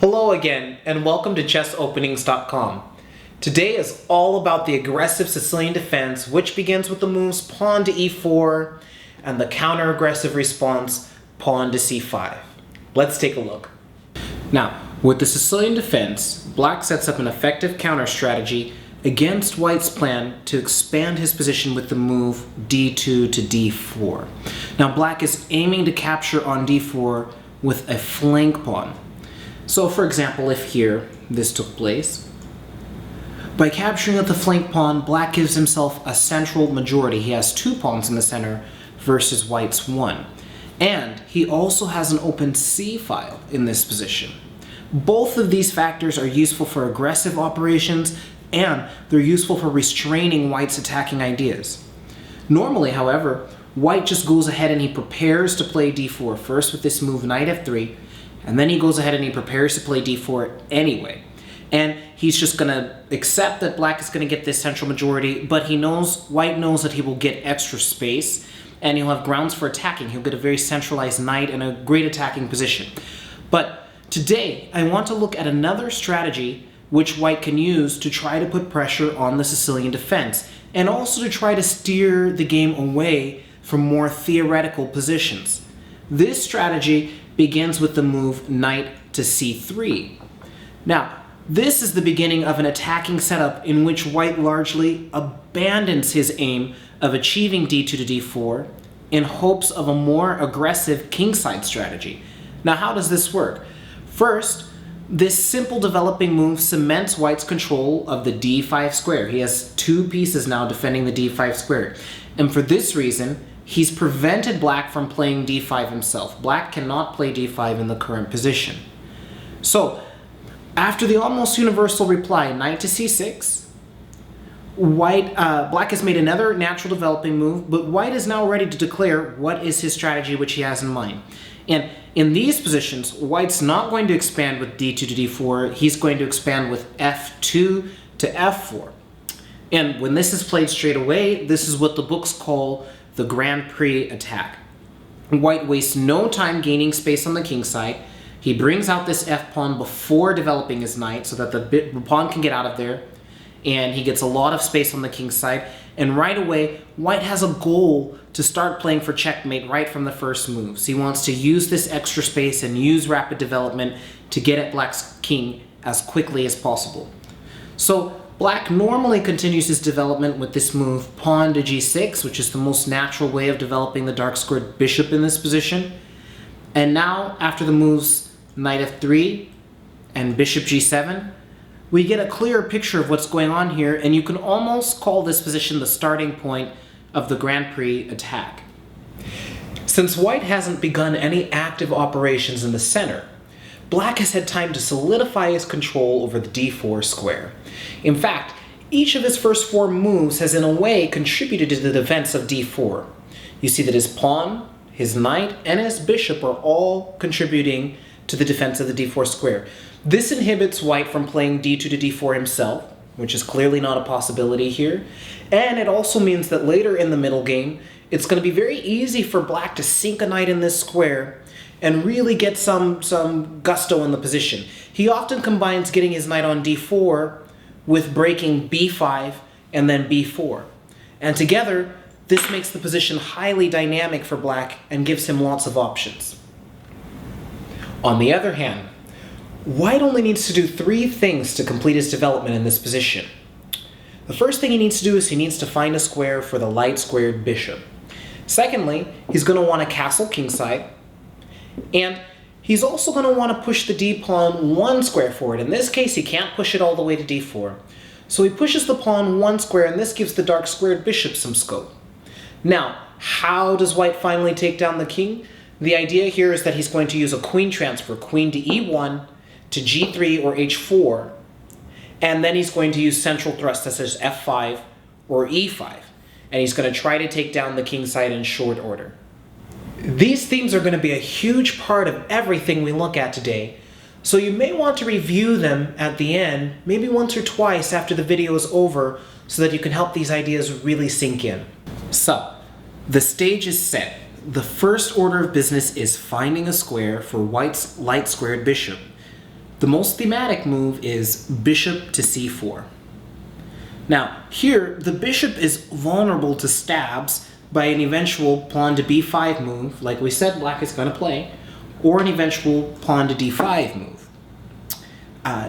Hello again, and welcome to chessopenings.com. Today is all about the aggressive Sicilian defense, which begins with the moves pawn to e4 and the counter-aggressive response pawn to c5. Let's take a look. Now, with the Sicilian defense, Black sets up an effective counter strategy against White's plan to expand his position with the move d2 to d4. Now, Black is aiming to capture on d4 with a flank pawn. So, for example, if here this took place, by capturing with the flank pawn, Black gives himself a central majority. He has two pawns in the center versus White's one. And he also has an open c-file in this position. Both of these factors are useful for aggressive operations, and they're useful for restraining White's attacking ideas. Normally, however, White just goes ahead and he prepares to play d4 first with this move knight f3, and then he goes ahead and he prepares to play d4 anyway. And he's just going to accept that Black is going to get this central majority, but White knows that he will get extra space, and he'll have grounds for attacking. He'll get a very centralized knight and a great attacking position. But today, I want to look at another strategy which White can use to try to put pressure on the Sicilian defense, and also to try to steer the game away from more theoretical positions. This strategy begins with the move knight to c3. Now, this is the beginning of an attacking setup in which White largely abandons his aim of achieving d2 to d4 in hopes of a more aggressive kingside strategy. Now, how does this work? First, this simple developing move cements White's control of the d5 square. He has two pieces now defending the d5 square. And for this reason, he's prevented Black from playing d5 himself. Black cannot play d5 in the current position. So, after the almost universal reply, knight to c6, Black has made another natural developing move, but White is now ready to declare what is his strategy which he has in mind. And in these positions, White's not going to expand with d2 to d4, he's going to expand with f2 to f4. And when this is played straight away, this is what the books call the Grand Prix attack. White wastes no time gaining space on the king side. He brings out this f-pawn before developing his knight so that the pawn can get out of there, and he gets a lot of space on the king side. And right away, White has a goal to start playing for checkmate right from the first moves. He wants to use this extra space and use rapid development to get at Black's king as quickly as possible. So Black normally continues his development with this move pawn to g6, which is the most natural way of developing the dark squared bishop in this position. And now, after the moves knight f3 and bishop g7, we get a clearer picture of what's going on here, and you can almost call this position the starting point of the Grand Prix attack. Since White hasn't begun any active operations in the center, Black has had time to solidify his control over the d4 square. In fact, each of his first four moves has in a way contributed to the defense of d4. You see that his pawn, his knight, and his bishop are all contributing to the defense of the d4 square. This inhibits White from playing d2 to d4 himself, which is clearly not a possibility here. And it also means that later in the middle game, it's going to be very easy for Black to sink a knight in this square and really get some gusto in the position. He often combines getting his knight on d4 with breaking b5 and then b4. And together, this makes the position highly dynamic for Black and gives him lots of options. On the other hand, White only needs to do three things to complete his development in this position. The first thing he needs to do is he needs to find a square for the light-squared bishop. Secondly, he's going to want to castle kingside, and he's also going to want to push the d-pawn one square forward. In this case, he can't push it all the way to d4. So he pushes the pawn one square, and this gives the dark-squared bishop some scope. Now, how does White finally take down the king? The idea here is that he's going to use a queen transfer, queen to e1, to g3 or h4, and then he's going to use central thrust such as f5 or e5, and he's going to try to take down the king side in short order. These themes are going to be a huge part of everything we look at today, so you may want to review them at the end, maybe once or twice after the video is over, so that you can help these ideas really sink in. So, the stage is set. The first order of business is finding a square for White's light-squared bishop. The most thematic move is bishop to c4. Now, here, the bishop is vulnerable to stabs by an eventual pawn to b5 move, like we said black is going to play, or an eventual pawn to d5 move.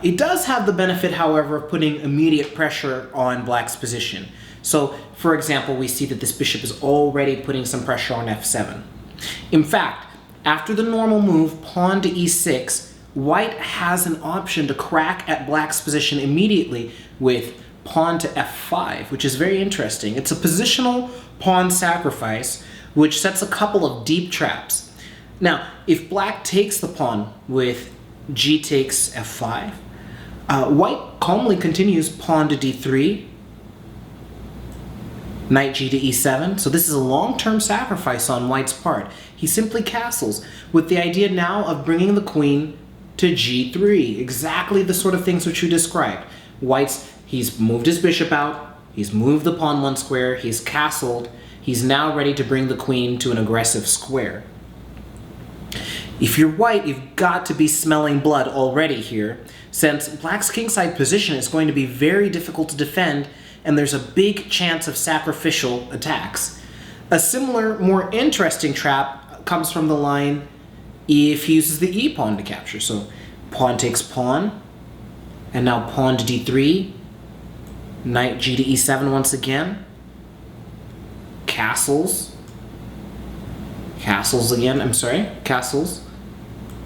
It does have the benefit, however, of putting immediate pressure on black's position. So, for example, we see that this bishop is already putting some pressure on f7. In fact, after the normal move, pawn to e6, white has an option to crack at black's position immediately with pawn to f5, which is very interesting. It's a positional pawn sacrifice, which sets a couple of deep traps. Now, if black takes the pawn with g takes f5, white calmly continues pawn to d3, knight g to e7. So this is a long-term sacrifice on white's part. He simply castles with the idea now of bringing the queen to g3, exactly the sort of things which you described. He's moved his bishop out, he's moved the pawn one square, he's castled, he's now ready to bring the queen to an aggressive square. If you're white, you've got to be smelling blood already here, since black's kingside position is going to be very difficult to defend, and there's a big chance of sacrificial attacks. A similar, more interesting trap comes from the line if he uses the e-pawn to capture. So pawn takes pawn, and now pawn to d3, knight g to e7 once again, castles again,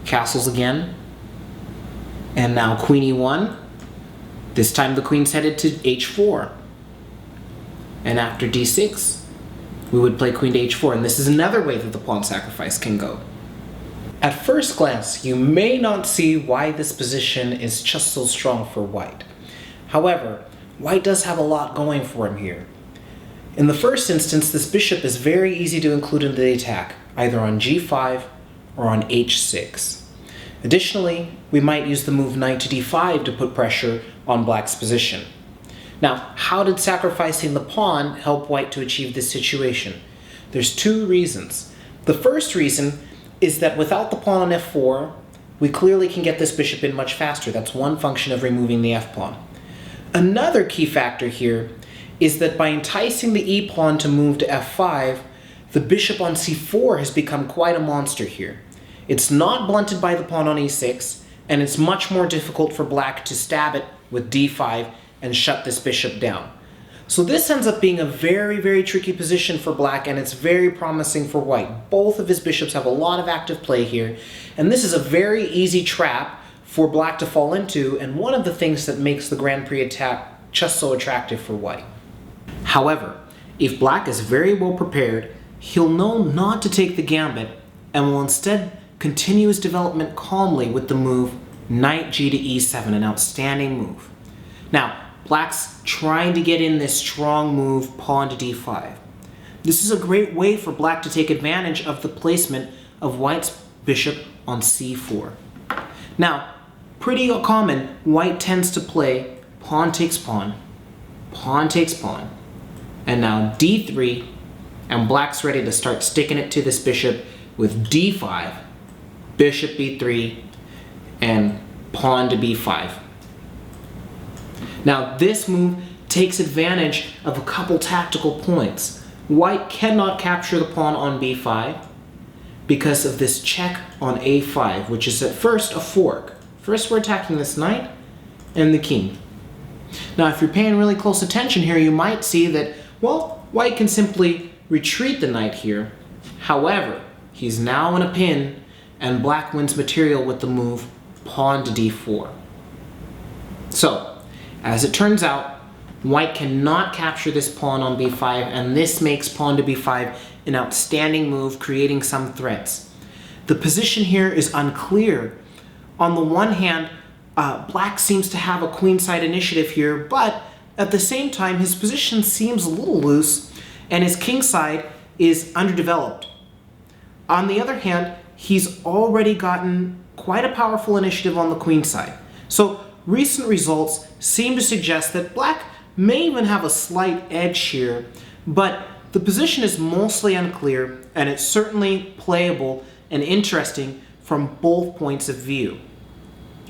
castles again, and now queen e1. This time the queen's headed to h4. And after d6, we would play queen to h4, and this is another way that the pawn sacrifice can go. At first glance, you may not see why this position is just so strong for white. However, white does have a lot going for him here. In the first instance, this bishop is very easy to include in the attack, either on g5 or on h6. Additionally, we might use the move knight to d5 to put pressure on black's position. Now, how did sacrificing the pawn help white to achieve this situation? There's two reasons. The first reason is that without the pawn on f4, we clearly can get this bishop in much faster. That's one function of removing the f-pawn. Another key factor here is that by enticing the e-pawn to move to f5, the bishop on c4 has become quite a monster here. It's not blunted by the pawn on e6, and it's much more difficult for black to stab it with d5 and shut this bishop down. So this ends up being a very, very tricky position for black, and it's very promising for white. Both of his bishops have a lot of active play here, and this is a very easy trap for black to fall into, and one of the things that makes the Grand Prix attack just so attractive for white. However, if black is very well prepared, he'll know not to take the gambit, and will instead continue his development calmly with the move knight g to e7, an outstanding move. Now, black's trying to get in this strong move, pawn to d5. This is a great way for black to take advantage of the placement of white's bishop on c4. Now, pretty common, white tends to play pawn takes pawn, pawn takes pawn, and now d3, and black's ready to start sticking it to this bishop with d5, bishop b3, and pawn to b5. Now this move takes advantage of a couple tactical points. White cannot capture the pawn on b5 because of this check on a5, which is at first a fork. First we're attacking this knight and the king. Now if you're paying really close attention here, you might see that, well, white can simply retreat the knight here. However, he's now in a pin, and black wins material with the move pawn to d4. So, as it turns out, white cannot capture this pawn on b5, and this makes pawn to b5 an outstanding move, creating some threats. The position here is unclear. On the one hand, black seems to have a queenside initiative here, but at the same time, his position seems a little loose, and his kingside is underdeveloped. On the other hand, he's already gotten quite a powerful initiative on the queen side. So recent results seem to suggest that black may even have a slight edge here, but the position is mostly unclear, and it's certainly playable and interesting from both points of view.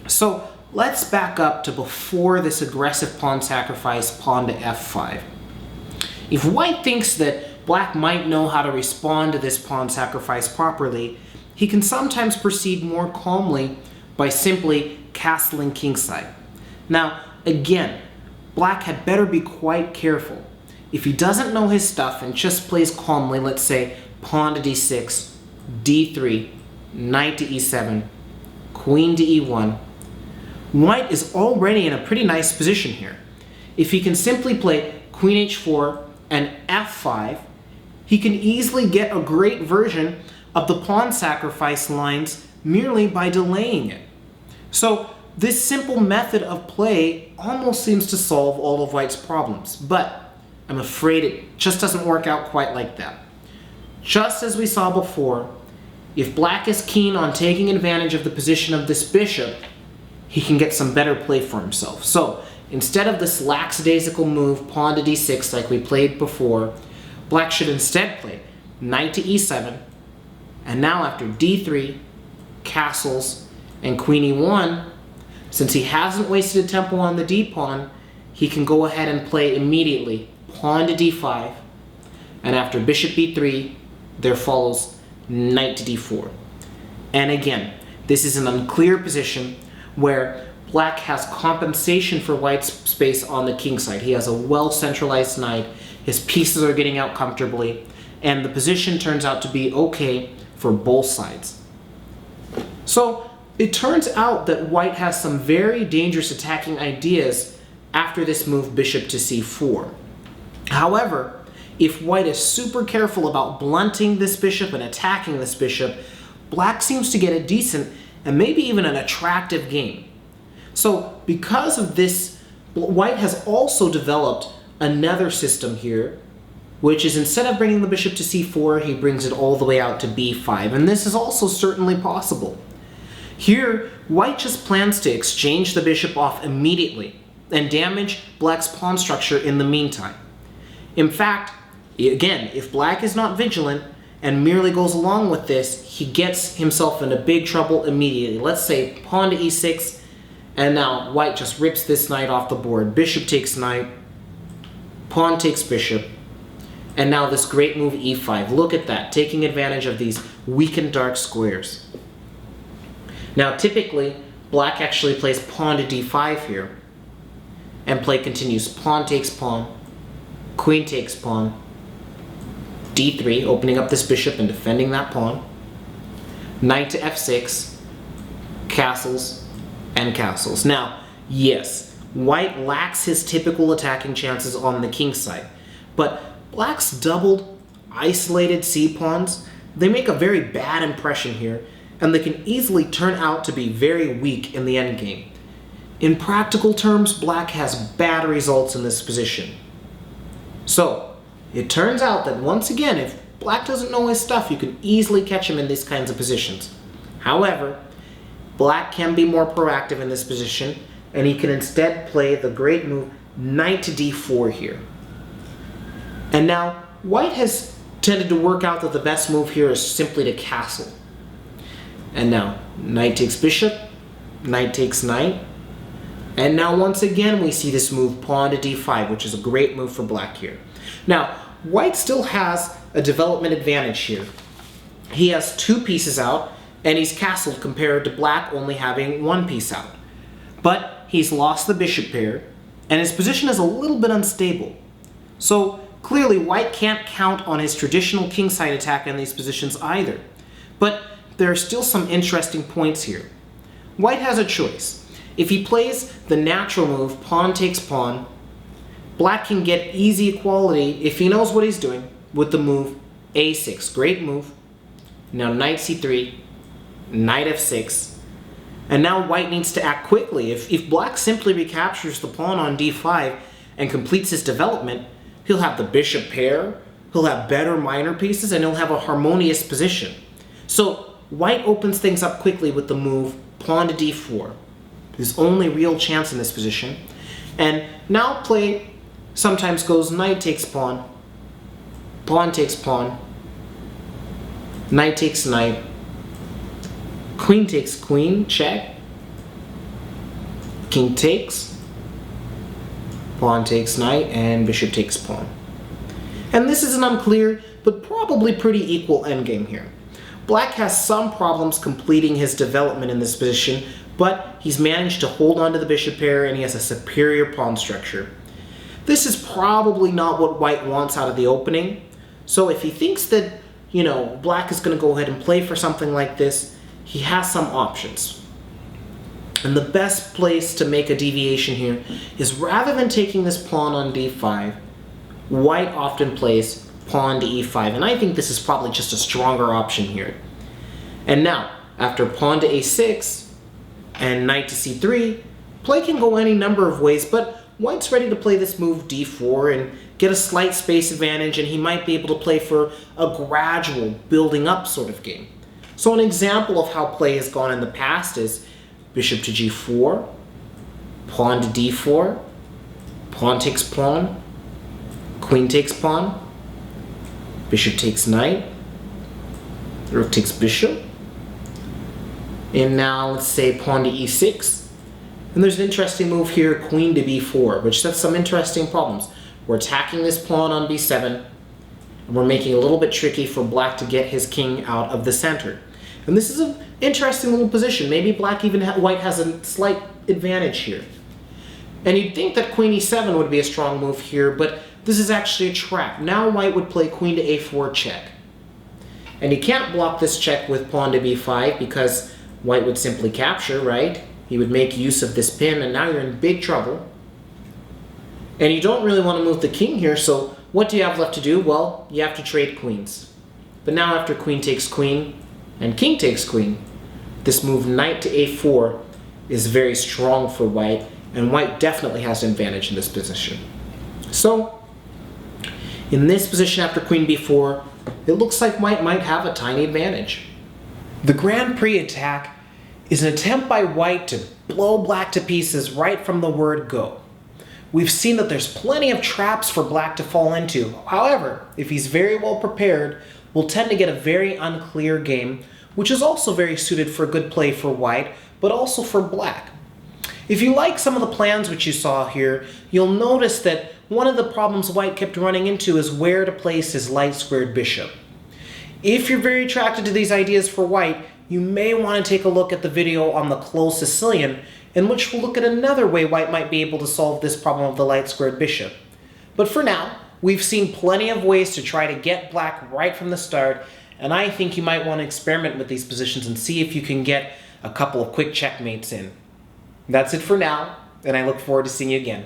So let's back up to before this aggressive pawn sacrifice, pawn to f5. If white thinks that black might know how to respond to this pawn sacrifice properly, he can sometimes proceed more calmly by simply castling kingside. Now, again, black had better be quite careful. If he doesn't know his stuff and just plays calmly, let's say pawn to d6, d3, knight to e7, queen to e1, white is already in a pretty nice position here. If he can simply play queen h4 and f5, he can easily get a great version of the pawn sacrifice lines merely by delaying it. So this simple method of play almost seems to solve all of white's problems, but I'm afraid it just doesn't work out quite like that. Just as we saw before, if black is keen on taking advantage of the position of this bishop, he can get some better play for himself. So instead of this lackadaisical move, pawn to d6 like we played before, black should instead play knight to e7, and now after d3, castles, and queen e1, since he hasn't wasted a tempo on the d-pawn, he can go ahead and play immediately pawn to d5, and after bishop b3, there follows knight to d4. And again, this is an unclear position where black has compensation for white's space on the king side. He has a well-centralized knight, his pieces are getting out comfortably, and the position turns out to be okay for both sides. So it turns out that white has some very dangerous attacking ideas after this move bishop to c4. However, if white is super careful about blunting this bishop and attacking this bishop, black seems to get a decent and maybe even an attractive game. So because of this, white has also developed another system here, which is instead of bringing the bishop to c4, he brings it all the way out to b5, and this is also certainly possible. Here, white just plans to exchange the bishop off immediately and damage black's pawn structure in the meantime. In fact, again, if black is not vigilant and merely goes along with this, he gets himself into big trouble immediately. Let's say pawn to e6, and now white just rips this knight off the board. Bishop takes knight, pawn takes bishop, and now this great move e5. Look at that, taking advantage of these weak and dark squares. Now typically, black actually plays pawn to d5 here, and play continues pawn takes pawn, queen takes pawn, d3, opening up this bishop and defending that pawn, knight to f6, castles, and castles. Now, yes, white lacks his typical attacking chances on the king side, but black's doubled, isolated c-pawns, they make a very bad impression here, and they can easily turn out to be very weak in the endgame. In practical terms, black has bad results in this position. So, it turns out that once again, if black doesn't know his stuff, you can easily catch him in these kinds of positions. However, black can be more proactive in this position, and he can instead play the great move knight to d4 here. And now, white has tended to work out that the best move here is simply to castle. And now, knight takes bishop, knight takes knight, and now once again we see this move pawn to d5, which is a great move for black here. Now, white still has a development advantage here. He has two pieces out, and he's castled compared to black only having one piece out. But he's lost the bishop pair, and his position is a little bit unstable. So clearly white can't count on his traditional kingside attack in these positions either. But there are still some interesting points here. White has a choice. If he plays the natural move, pawn takes pawn, black can get easy equality if he knows what he's doing with the move a6. Great move. Now knight c3, knight f6, and now white needs to act quickly. If black simply recaptures the pawn on d5 and completes his development, he'll have the bishop pair, he'll have better minor pieces, and he'll have a harmonious position. So white opens things up quickly with the move pawn to d4. His only real chance in this position. And now play sometimes goes knight takes pawn, pawn takes pawn, knight takes knight, queen takes queen, check, king takes, pawn takes knight, and bishop takes pawn. And this is an unclear, but probably pretty equal endgame here. Black has some problems completing his development in this position, but he's managed to hold on to the bishop pair and he has a superior pawn structure. This is probably not what white wants out of the opening, so if he thinks that, black is going to go ahead and play for something like this, he has some options. And the best place to make a deviation here is rather than taking this pawn on d5, white often plays pawn to e5, and I think this is probably just a stronger option here. And now, after pawn to a6 and knight to c3, play can go any number of ways, but white's ready to play this move d4 and get a slight space advantage, and he might be able to play for a gradual building up sort of game. So an example of how play has gone in the past is bishop to g4, pawn to d4, pawn takes pawn, queen takes pawn, bishop takes knight, rook takes bishop, and now let's say pawn to e6. And there's an interesting move here, queen to b4, which sets some interesting problems. We're attacking this pawn on b7, and we're making it a little bit tricky for black to get his king out of the center. And this is an interesting little position. Maybe white has a slight advantage here. And you'd think that queen e7 would be a strong move here, but this is actually a trap. Now white would play queen to a4 check. And you can't block this check with pawn to b5 because white would simply capture, right? He would make use of this pin, and now you're in big trouble. And you don't really want to move the king here, so what do you have left to do? Well, you have to trade queens. But now after queen takes queen and king takes queen, this move knight to a4 is very strong for white, and white definitely has an advantage in this position. So, in this position after queen b4, it looks like white might have a tiny advantage. The Grand Prix attack is an attempt by white to blow black to pieces right from the word go. We've seen that there's plenty of traps for black to fall into. However, if he's very well prepared, we'll tend to get a very unclear game, which is also very suited for good play for white, but also for black. If you like some of the plans which you saw here, you'll notice that one of the problems white kept running into is where to place his light squared bishop. If you're very attracted to these ideas for white, you may want to take a look at the video on the closed Sicilian, in which we'll look at another way white might be able to solve this problem of the light squared bishop. But for now, we've seen plenty of ways to try to get black right from the start, and I think you might want to experiment with these positions and see if you can get a couple of quick checkmates in. That's it for now, and I look forward to seeing you again.